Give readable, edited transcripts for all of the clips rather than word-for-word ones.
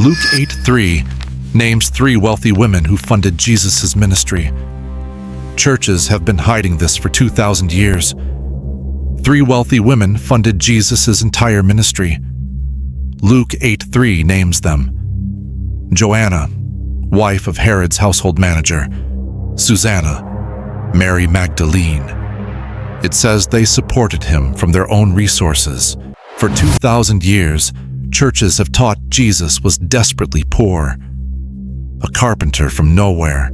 Luke 8:3 names 3 wealthy women who funded Jesus' ministry. Churches have been hiding this for 2,000 years. 3 wealthy women funded Jesus' entire ministry. Luke 8:3 names them: Joanna, wife of Herod's household manager; Susanna, Mary Magdalene. It says they supported him from their own resources. For 2,000 years, churches have taught Jesus was desperately poor, a carpenter from nowhere,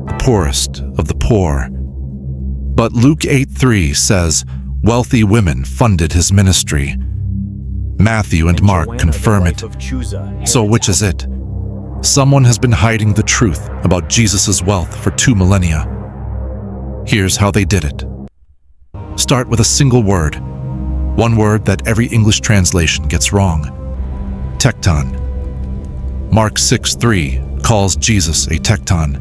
the poorest of the poor. But Luke 8:3 says wealthy women funded his ministry. Matthew and Mark Joanna, confirm the it. wife of Chuza, So which is it? Someone has been hiding the truth about Jesus' wealth for 2 millennia. Here's how they did it. Start with a single word. One word that every English translation gets wrong: tekton. Mark 6:3 calls Jesus a tekton.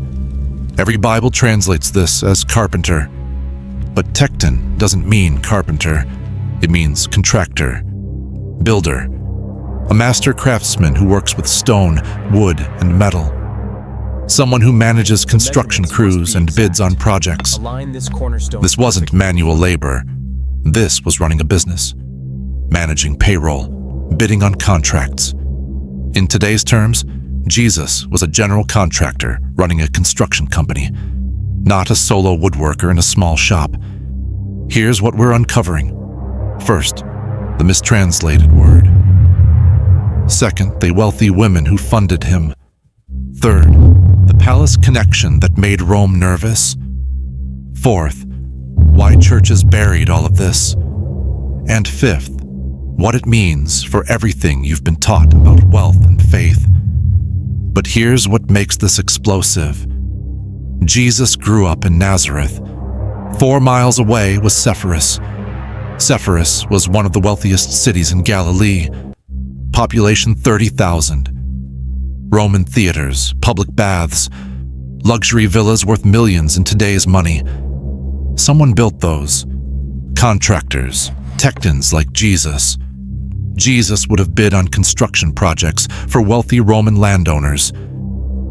Every Bible translates this as carpenter. But tekton doesn't mean carpenter. It means contractor, builder, a master craftsman who works with stone, wood, and metal. Someone who manages construction crews and bids on projects. Align this cornerstone. This wasn't manual labor. This was running a business, managing payroll, bidding on contracts. In today's terms, Jesus was a general contractor running a construction company, not a solo woodworker in a small shop. Here's what we're uncovering. First, the mistranslated word. Second, the wealthy women who funded him. Third, the palace connection that made Rome nervous. Fourth, why churches buried all of this. And fifth, what it means for everything you've been taught about wealth and faith. But here's what makes this explosive. Jesus grew up in Nazareth. 4 miles away was Sepphoris. Sepphoris was one of the wealthiest cities in Galilee. Population 30,000. Roman theaters, public baths, luxury villas worth millions in today's money. Someone built those. Contractors, tektons like Jesus. Jesus would have bid on construction projects for wealthy Roman landowners,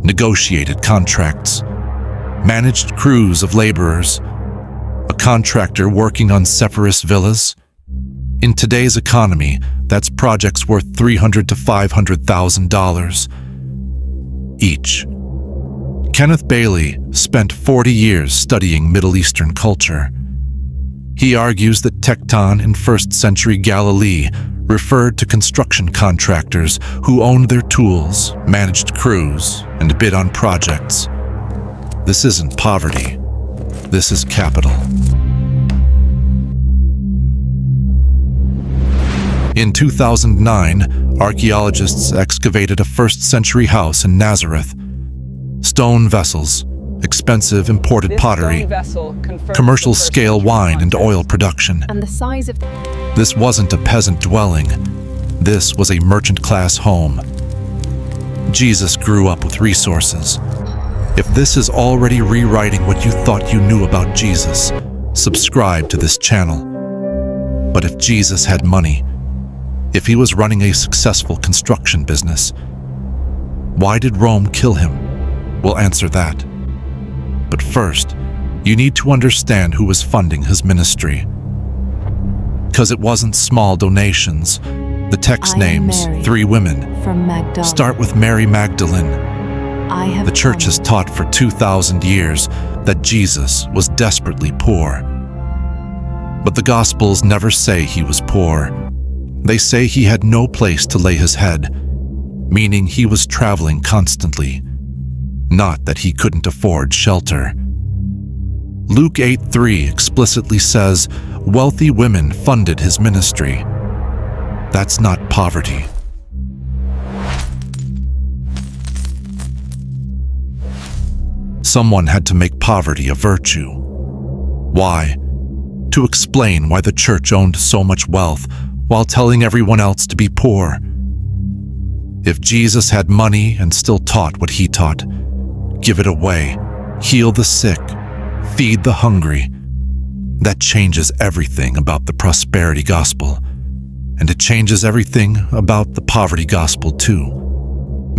negotiated contracts, managed crews of laborers, a contractor working on Sepphoris villas. In today's economy, that's projects worth $300,000 to $500,000 each. Kenneth Bailey spent 40 years studying Middle Eastern culture. He argues that tekton in 1st century Galilee referred to construction contractors who owned their tools, managed crews, and bid on projects. This isn't poverty. This is capital. In 2009, archaeologists excavated a 1st century house in Nazareth. Stone vessels, expensive imported pottery, commercial scale wine and oil production. And the size of This wasn't a peasant dwelling. This was a merchant class home. Jesus grew up with resources. If this is already rewriting what you thought you knew about Jesus, subscribe to this channel. But if Jesus had money, if he was running a successful construction business, why did Rome kill him? We'll answer that. But first, you need to understand who was funding his ministry. Because it wasn't small donations. The text names Mary, 3 women. from Magdala. Start with Mary Magdalene. I have The church come. has taught for 2,000 years that Jesus was desperately poor. But the Gospels never say he was poor. They say he had no place to lay his head, meaning he was traveling constantly, not that he couldn't afford shelter. Luke 8:3 explicitly says wealthy women funded his ministry. That's not poverty. Someone had to make poverty a virtue. Why? To explain why the church owned so much wealth while telling everyone else to be poor. If Jesus had money and still taught what he taught, give it away, heal the sick, feed the hungry, that changes everything about the prosperity gospel. And it changes everything about the poverty gospel too.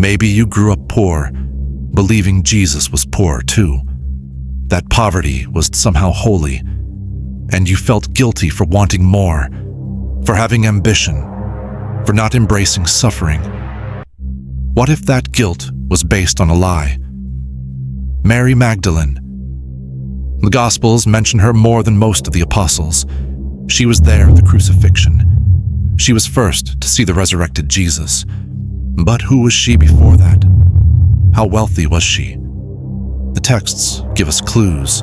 Maybe you grew up poor, believing Jesus was poor too. That poverty was somehow holy, and you felt guilty for wanting more, for having ambition, for not embracing suffering. What if that guilt was based on a lie? Mary Magdalene. The Gospels mention her more than most of the apostles. She was there at the crucifixion. She was first to see the resurrected Jesus. But who was she before that? How wealthy was she? The texts give us clues.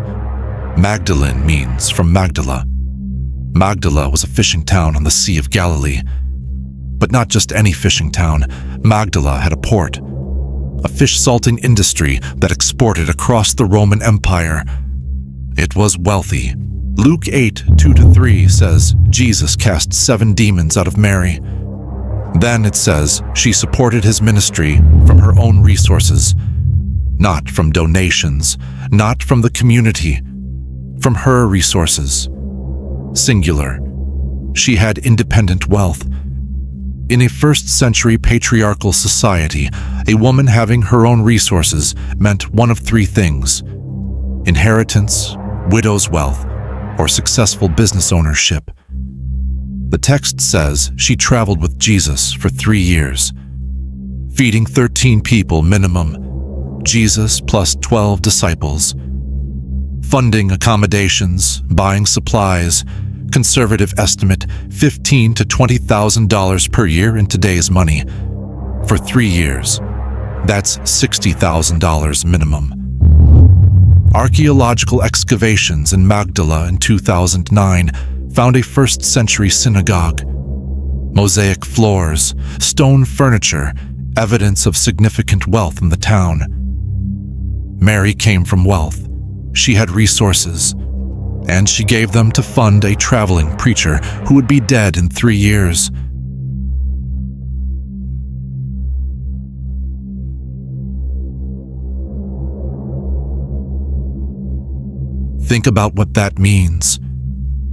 Magdalene means from Magdala. Magdala was a fishing town on the Sea of Galilee. But not just any fishing town. Magdala had a port, a fish salting industry that exported across the Roman Empire. It was wealthy. Luke 8:2-3 says Jesus cast 7 demons out of Mary. Then it says she supported his ministry from her own resources, not from donations, not from the community, from her resources. Singular. She had independent wealth. In a first-century patriarchal society, a woman having her own resources meant one of 3 things: inheritance, widow's wealth, or successful business ownership. The text says she traveled with Jesus for 3 years, feeding 13 people minimum, Jesus plus 12 disciples, funding accommodations, buying supplies, conservative estimate $15,000 to $20,000 per year in today's money. For 3 years, that's $60,000 minimum. Archaeological excavations in Magdala in 2009 found a first-century synagogue. Mosaic floors, stone furniture, evidence of significant wealth in the town. Mary came from wealth. She had resources, and she gave them to fund a traveling preacher who would be dead in 3 years. Think about what that means.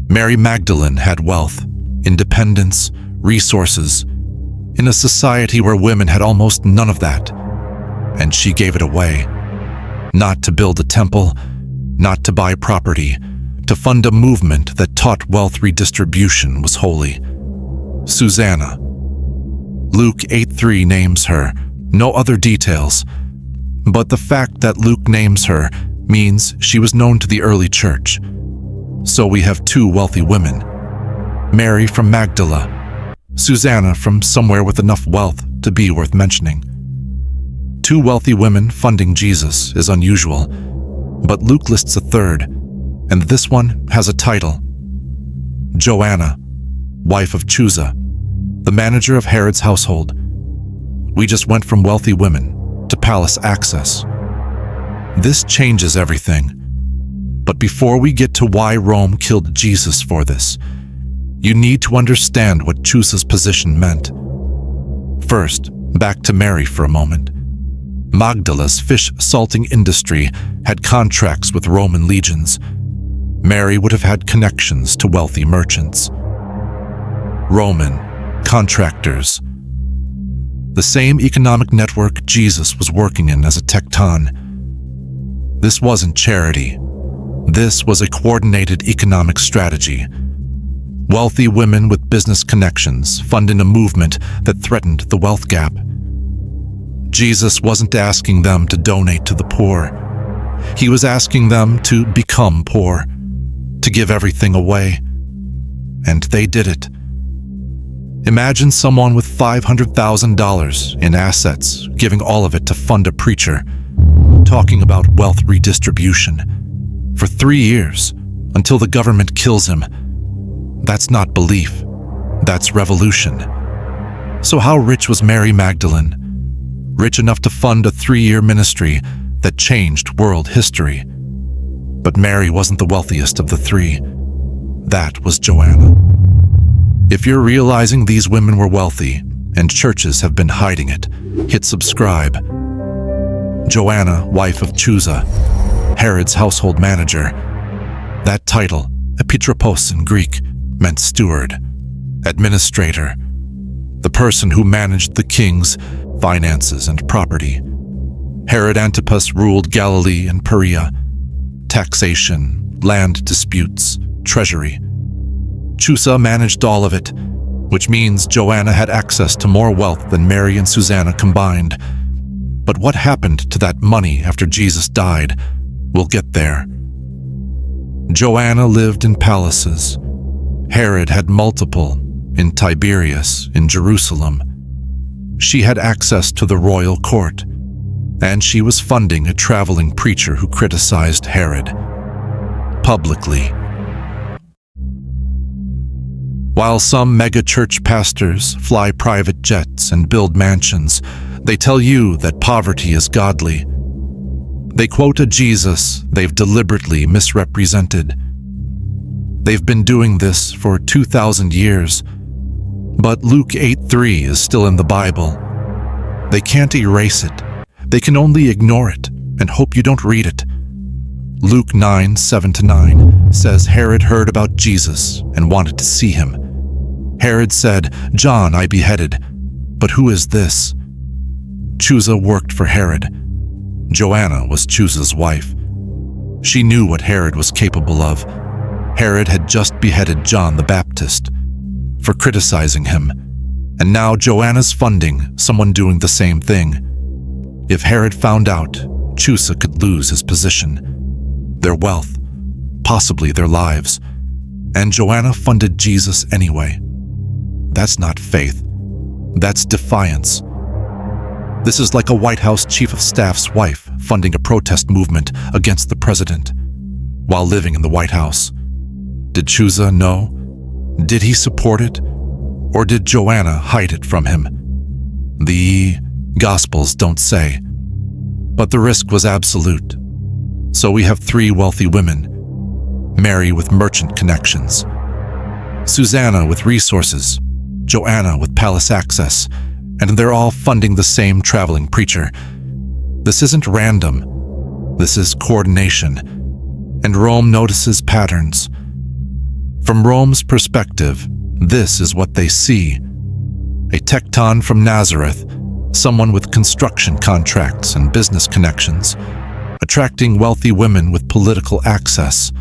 Mary Magdalene had wealth, independence, resources, in a society where women had almost none of that. And she gave it away. Not to build a temple, not to buy property, to fund a movement that taught wealth redistribution was holy. Susanna. Luke 8:3 names her, no other details. But the fact that Luke names her means she was known to the early church. So we have 2 wealthy women. Mary from Magdala, Susanna from somewhere with enough wealth to be worth mentioning. 2 wealthy women funding Jesus is unusual, but Luke lists a third, and this one has a title. Joanna, wife of Chuza, the manager of Herod's household. We just went from wealthy women to palace access. This changes everything. But before we get to why Rome killed Jesus for this, you need to understand what Chuza's position meant. First, back to Mary for a moment. Magdala's fish salting industry had contracts with Roman legions. Mary would have had connections to wealthy merchants. Roman contractors. The same economic network Jesus was working in as a tekton. This wasn't charity. This was a coordinated economic strategy. Wealthy women with business connections funding a movement that threatened the wealth gap. Jesus wasn't asking them to donate to the poor. He was asking them to become poor, to give everything away. And they did it. Imagine someone with $500,000 in assets giving all of it to fund a preacher, talking about wealth redistribution. For 3 years, until the government kills him. That's not belief. That's revolution. So how rich was Mary Magdalene? Rich enough to fund a 3-year ministry that changed world history. But Mary wasn't the wealthiest of the 3. That was Joanna. If you're realizing these women were wealthy, and churches have been hiding it, hit subscribe. Joanna, wife of Chuza, Herod's household manager. That title, epitropos in Greek, meant steward, administrator, the person who managed the king's finances and property. Herod Antipas ruled Galilee and Perea, taxation, land disputes, treasury. Chuza managed all of it, which means Joanna had access to more wealth than Mary and Susanna combined. But what happened to that money after Jesus died? We'll get there. Joanna lived in palaces. Herod had multiple, in Tiberias, in Jerusalem. She had access to the royal court, and she was funding a traveling preacher who criticized Herod publicly. While some mega-church pastors fly private jets and build mansions, they tell you that poverty is godly. They quote a Jesus they've deliberately misrepresented. They've been doing this for 2,000 years, but Luke 8:3 is still in the Bible. They can't erase it. They can only ignore it and hope you don't read it. Luke 9:7-9 says Herod heard about Jesus and wanted to see him. Herod said, "John I beheaded, but who is this?" Chuza worked for Herod. Joanna was Chuza's wife. She knew what Herod was capable of. Herod had just beheaded John the Baptist for criticizing him, and now Joanna's funding someone doing the same thing. If Herod found out, Chuza could lose his position, their wealth, possibly their lives, and Joanna funded Jesus anyway. That's not faith. That's defiance. This is like a White House chief of staff's wife funding a protest movement against the president while living in the White House. Did Chuza know? Did he support it? Or did Joanna hide it from him? The Gospels don't say. But the risk was absolute. So we have 3 wealthy women. Mary with merchant connections, Susanna with resources, Joanna with palace access, and they're all funding the same traveling preacher. This isn't random. This is coordination. And Rome notices patterns. From Rome's perspective, this is what they see. A tekton from Nazareth, someone with construction contracts and business connections, attracting wealthy women with political access.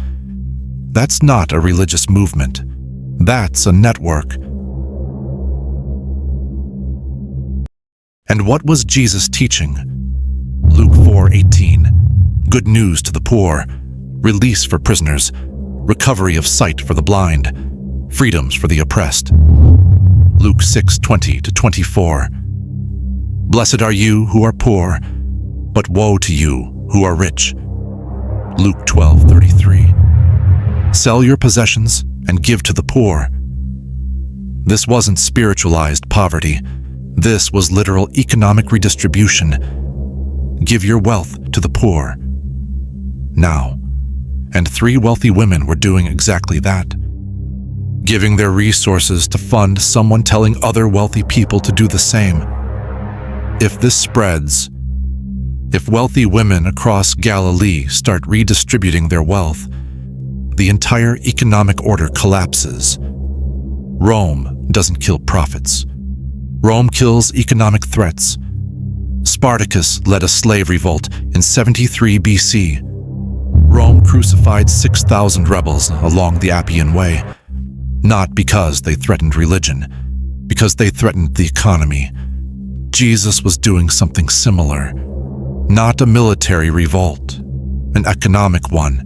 That's not a religious movement. That's a network. And what was Jesus teaching? Luke 4:18. Good news to the poor, release for prisoners, recovery of sight for the blind, freedoms for the oppressed. Luke 6:20-24. Blessed are you who are poor, but woe to you who are rich. Luke 12:33. Sell your possessions and give to the poor. This wasn't spiritualized poverty. This was literal economic redistribution. Give your wealth to the poor. Now. And 3 wealthy women were doing exactly that. Giving their resources to fund someone telling other wealthy people to do the same. If this spreads, if wealthy women across Galilee start redistributing their wealth, the entire economic order collapses. Rome doesn't kill prophets. Rome kills economic threats. Spartacus led a slave revolt in 73 BC. Rome crucified 6,000 rebels along the Appian Way, not because they threatened religion, because they threatened the economy. Jesus was doing something similar, not a military revolt, an economic one.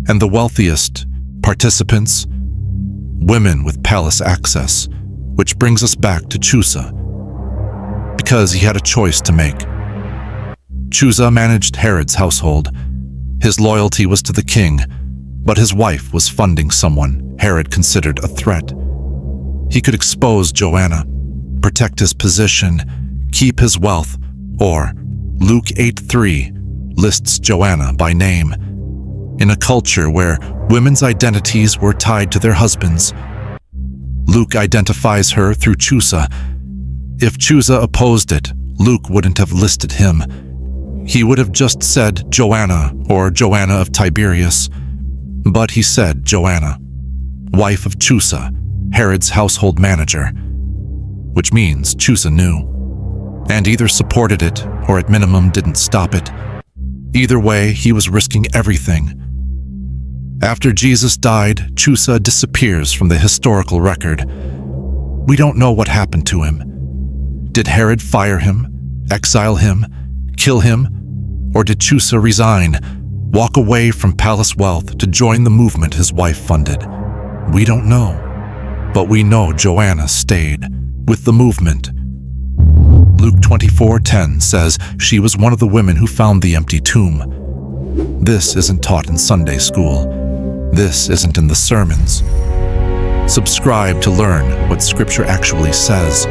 And the wealthiest participants, women with palace access, which brings us back to Chuza, because he had a choice to make. Chuza managed Herod's household. His loyalty was to the king, but his wife was funding someone Herod considered a threat. He could expose Joanna, protect his position, keep his wealth, or Luke 8:3 lists Joanna by name. In a culture where women's identities were tied to their husbands, Luke identifies her through Chuza. If Chuza opposed it, Luke wouldn't have listed him. He would have just said Joanna or Joanna of Tiberias. But he said Joanna, wife of Chuza, Herod's household manager, which means Chuza knew. and either supported it or at minimum didn't stop it. Either way, he was risking everything. After Jesus died, Chuza disappears from the historical record. We don't know what happened to him. Did Herod fire him, exile him, kill him, or did Chuza resign, walk away from palace wealth to join the movement his wife funded? We don't know, but we know Joanna stayed with the movement. Luke 24:10 says she was one of the women who found the empty tomb. This isn't taught in Sunday school. This isn't in the sermons. Subscribe to learn what Scripture actually says.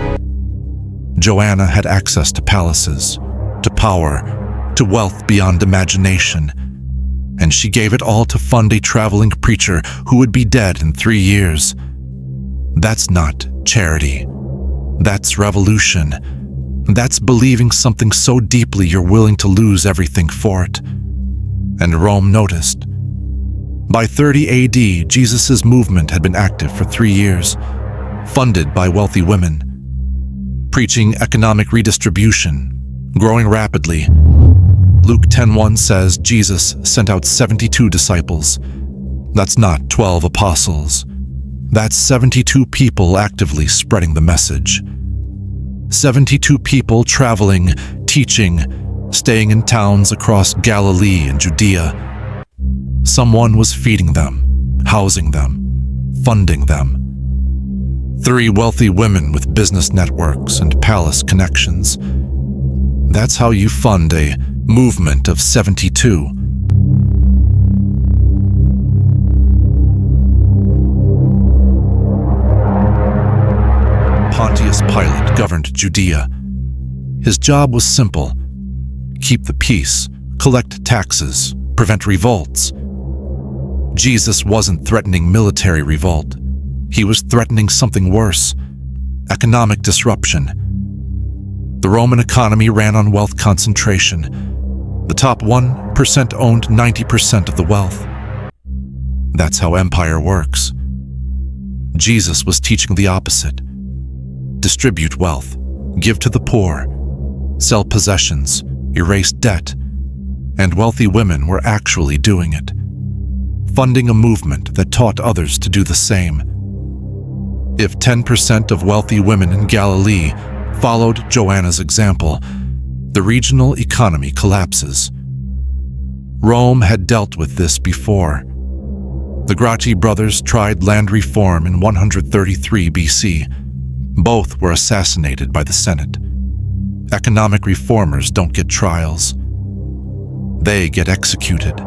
Joanna had access to palaces, to power, to wealth beyond imagination, and she gave it all to fund a traveling preacher who would be dead in 3 years. That's not charity. That's revolution. That's believing something so deeply you're willing to lose everything for it. And Rome noticed. By 30 AD, Jesus' movement had been active for 3 years, funded by wealthy women, preaching economic redistribution, growing rapidly. Luke 10:1 says Jesus sent out 72 disciples. That's not 12 apostles. That's 72 people actively spreading the message. 72 people traveling, teaching, staying in towns across Galilee and Judea. Someone was feeding them, housing them, funding them. 3 wealthy women with business networks and palace connections. That's how you fund a movement of 72. Pontius Pilate governed Judea. His job was simple: keep the peace, collect taxes, prevent revolts. Jesus wasn't threatening military revolt. He was threatening something worse: economic disruption. The Roman economy ran on wealth concentration. The top 1% owned 90% of the wealth. That's how empire works. Jesus was teaching the opposite. Distribute wealth, give to the poor, sell possessions, erase debt, and wealthy women were actually doing it, funding a movement that taught others to do the same. If 10% of wealthy women in Galilee followed Joanna's example, the regional economy collapses. Rome had dealt with this before. The Gracchi brothers tried land reform in 133 BC. Both were assassinated by the Senate. Economic reformers don't get trials. They get executed.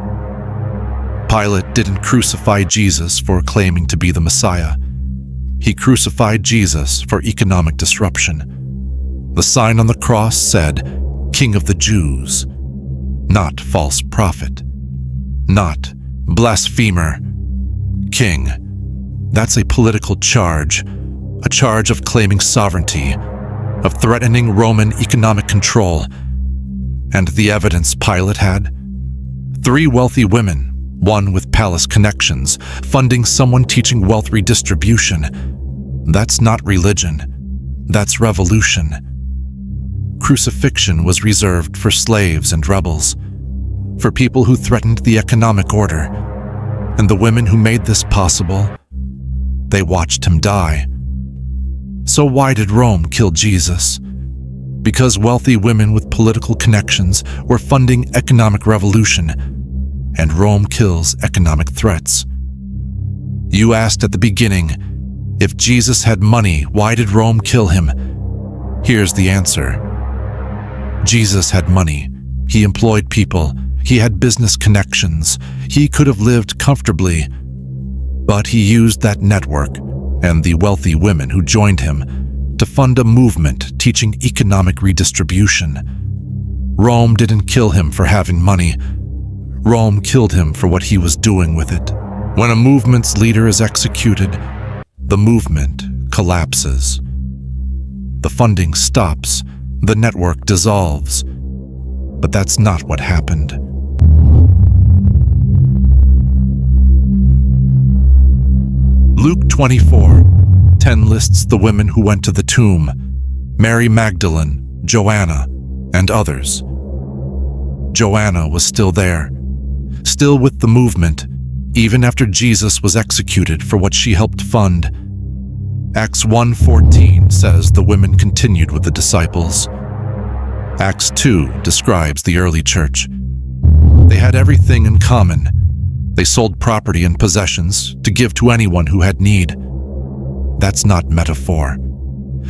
Pilate didn't crucify Jesus for claiming to be the Messiah. He crucified Jesus for economic disruption. The sign on the cross said, "King of the Jews," not false prophet, not blasphemer. King. That's a political charge, a charge of claiming sovereignty, of threatening Roman economic control. And the evidence Pilate had? 3 wealthy women, one with palace connections, funding someone teaching wealth redistribution. That's not religion. That's revolution. Crucifixion was reserved for slaves and rebels, for people who threatened the economic order. And the women who made this possible, they watched him die. So why did Rome kill Jesus? Because wealthy women with political connections were funding economic revolution, and Rome kills economic threats. You asked at the beginning, if Jesus had money, why did Rome kill him? Here's the answer. Jesus had money. He employed people. He had business connections. He could have lived comfortably. But he used that network and the wealthy women who joined him to fund a movement teaching economic redistribution. Rome didn't kill him for having money. Rome killed him for what he was doing with it. When a movement's leader is executed, the movement collapses. The funding stops. The network dissolves. But that's not what happened. Luke 24:10 lists the women who went to the tomb: Mary Magdalene, Joanna, and others. Joanna was still there, still with the movement, even after Jesus was executed for what she helped fund. Acts 1:14 says the women continued with the disciples. Acts 2 describes the early church. They had everything in common. They sold property and possessions to give to anyone who had need. That's not metaphor.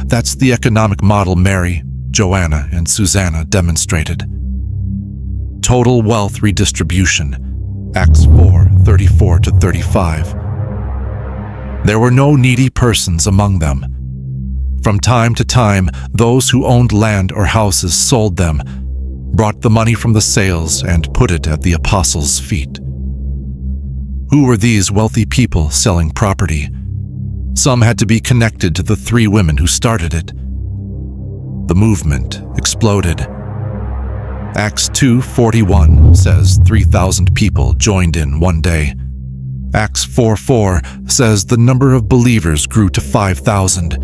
That's the economic model Mary, Joanna, and Susanna demonstrated. Total wealth redistribution, Acts 4:34-35. There were no needy persons among them. From time to time, those who owned land or houses sold them, brought the money from the sales, and put it at the apostles' feet. Who were these wealthy people selling property? Some had to be connected to the three women who started it. The movement exploded. Acts 2:41 says 3,000 people joined in one day. Acts 4:4 says the number of believers grew to 5,000.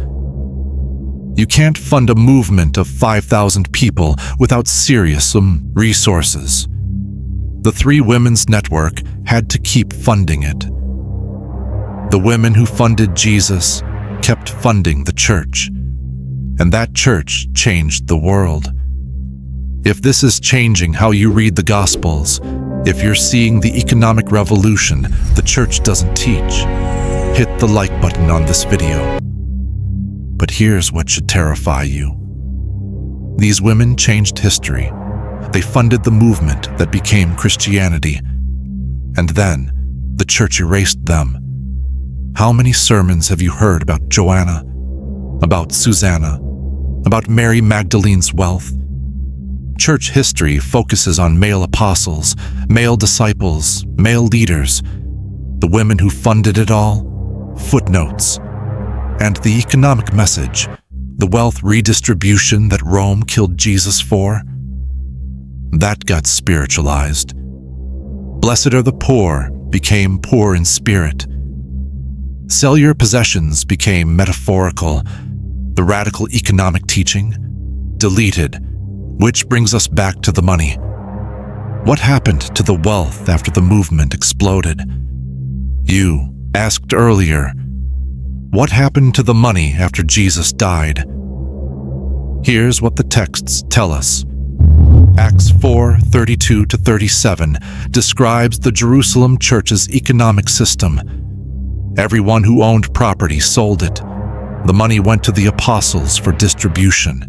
You can't fund a movement of 5,000 people without serious resources. The three women's network had to keep funding it. The women who funded Jesus kept funding the church, and that church changed the world. If this is changing how you read the Gospels, if you're seeing the economic revolution the church doesn't teach, hit the like button on this video. But here's what should terrify you. These women changed history. They funded the movement that became Christianity, and then the church erased them. How many sermons have you heard about Joanna, about Susanna, about Mary Magdalene's wealth? Church history focuses on male apostles, male disciples, male leaders, the women who funded it all, footnotes, and the economic message, the wealth redistribution that Rome killed Jesus for. That got spiritualized. Blessed are the poor became poor in spirit. Sell your possessions became metaphorical. The radical economic teaching, deleted, which brings us back to the money. What happened to the wealth after the movement exploded? You asked earlier, what happened to the money after Jesus died? Here's what the texts tell us. Acts 4:32-37 describes the Jerusalem church's economic system. Everyone who owned property sold it. The money went to the apostles for distribution.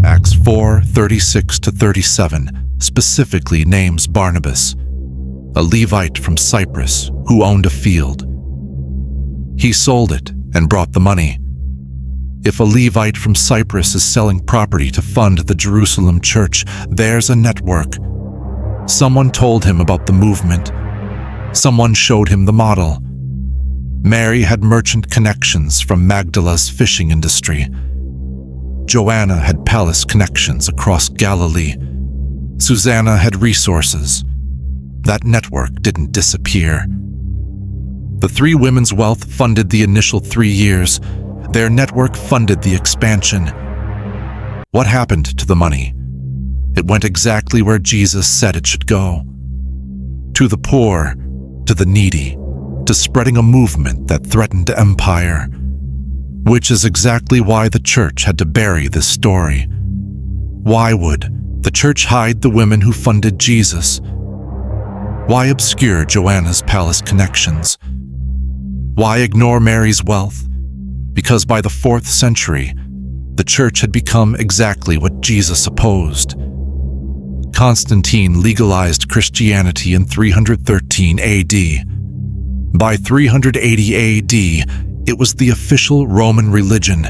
Acts 4:36-37 specifically names Barnabas, a Levite from Cyprus who owned a field. He sold it and brought the money. If a Levite from Cyprus is selling property to fund the Jerusalem church, there's a network. Someone told him about the movement. Someone showed him the model. Mary had merchant connections from Magdala's fishing industry. Joanna had palace connections across Galilee. Susanna had resources. That network didn't disappear. The three women's wealth funded the initial 3 years. Their network funded the expansion. What happened to the money? It went exactly where Jesus said it should go. To the poor, to the needy, to spreading a movement that threatened empire. Which is exactly why the church had to bury this story. Why would the church hide the women who funded Jesus? Why obscure Joanna's palace connections? Why ignore Mary's wealth? Because by the 4th century, the church had become exactly what Jesus opposed. Constantine legalized Christianity in 313 AD. By 380 AD, it was the official Roman religion.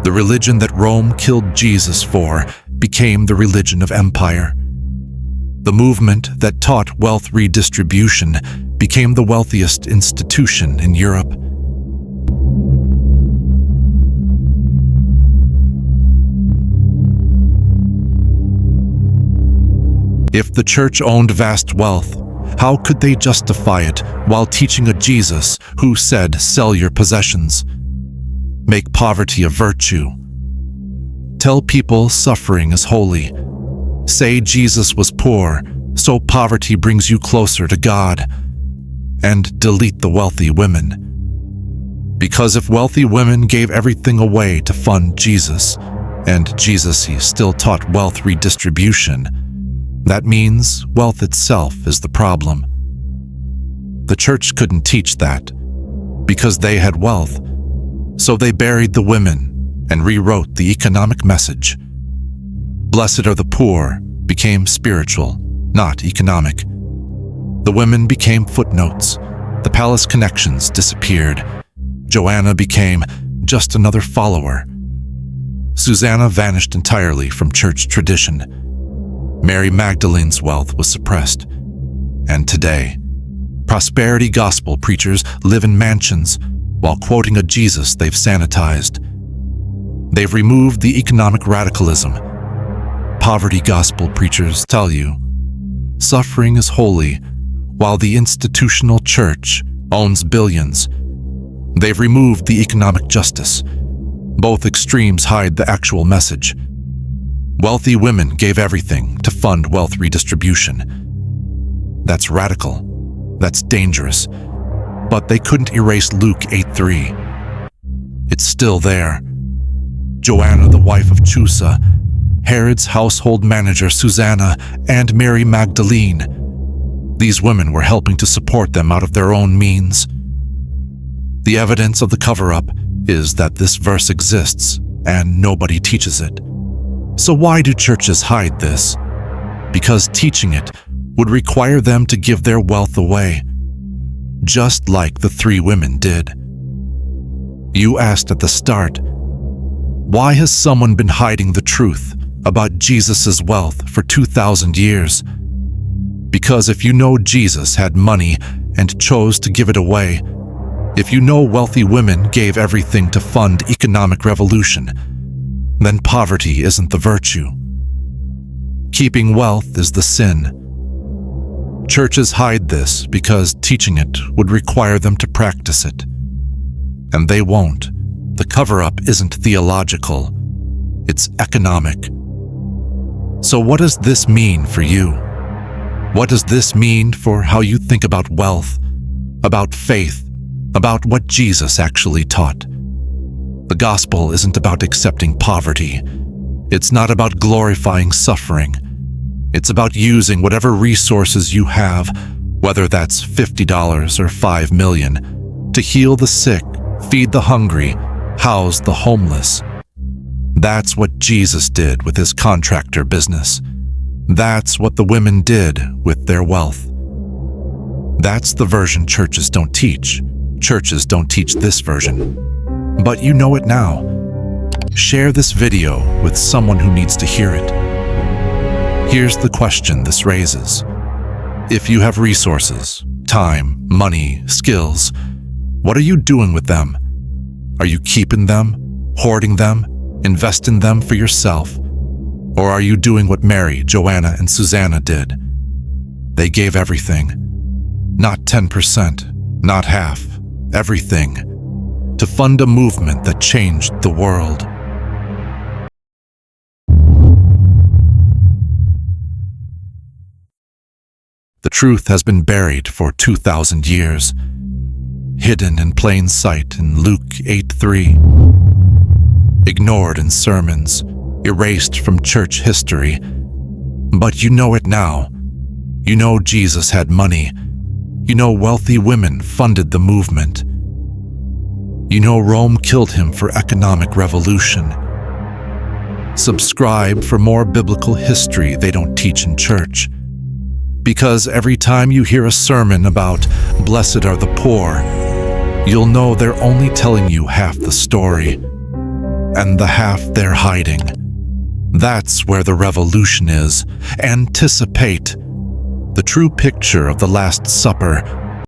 The religion that Rome killed Jesus for became the religion of empire. The movement that taught wealth redistribution became the wealthiest institution in Europe. If the church owned vast wealth, how could they justify it while teaching a Jesus who said, "Sell your possessions"? Make poverty a virtue. Tell people suffering is holy. Say Jesus was poor, so poverty brings you closer to God. And delete the wealthy women. Because if wealthy women gave everything away to fund Jesus, and Jesus he still taught wealth redistribution, that means wealth itself is the problem. The church couldn't teach that, because they had wealth, so they buried the women and rewrote the economic message. Blessed are the poor became spiritual, not economic. The women became footnotes. The palace connections disappeared. Joanna became just another follower. Susanna vanished entirely from church tradition. Mary Magdalene's wealth was suppressed. And today, prosperity gospel preachers live in mansions while quoting a Jesus they've sanitized. They've removed the economic radicalism. Poverty gospel preachers tell you, suffering is holy, while the institutional church owns billions. They've removed the economic justice. Both extremes hide the actual message. Wealthy women gave everything to fund wealth redistribution. That's radical. That's dangerous. But they couldn't erase Luke 8:3. It's still there. Joanna, the wife of Chuza, Herod's household manager Susanna, and Mary Magdalene. These women were helping to support them out of their own means. The evidence of the cover-up is that this verse exists and nobody teaches it. So why do churches hide this? Because teaching it would require them to give their wealth away, just like the three women did. You asked at the start, why has someone been hiding the truth about Jesus' wealth for 2,000 years? Because if you know Jesus had money and chose to give it away, if you know wealthy women gave everything to fund economic revolution, then poverty isn't the virtue. Keeping wealth is the sin. Churches hide this because teaching it would require them to practice it. And they won't. The cover-up isn't theological. It's economic. So what does this mean for you? What does this mean for how you think about wealth, about faith, about what Jesus actually taught? The gospel isn't about accepting poverty. It's not about glorifying suffering. It's about using whatever resources you have, whether that's $50 or $5 million, to heal the sick, feed the hungry, house the homeless. That's what Jesus did with his contractor business. That's what the women did with their wealth. That's the version churches don't teach. Churches don't teach this version. But you know it now. Share this video with someone who needs to hear it. Here's the question this raises. If you have resources, time, money, skills, what are you doing with them? Are you keeping them, hoarding them, investing them for yourself? Or are you doing what Mary, Joanna, and Susanna did? They gave everything. Not 10%, not half, everything, to fund a movement that changed the world. The truth has been buried for 2,000 years, hidden in plain sight in Luke 8:3, ignored in sermons, erased from church history. But you know it now. You know Jesus had money. You know wealthy women funded the movement. You know Rome killed him for economic revolution. Subscribe for more biblical history they don't teach in church. Because every time you hear a sermon about blessed are the poor, you'll know they're only telling you half the story, and the half they're hiding. That's where the revolution is. Anticipate. The true picture of the Last Supper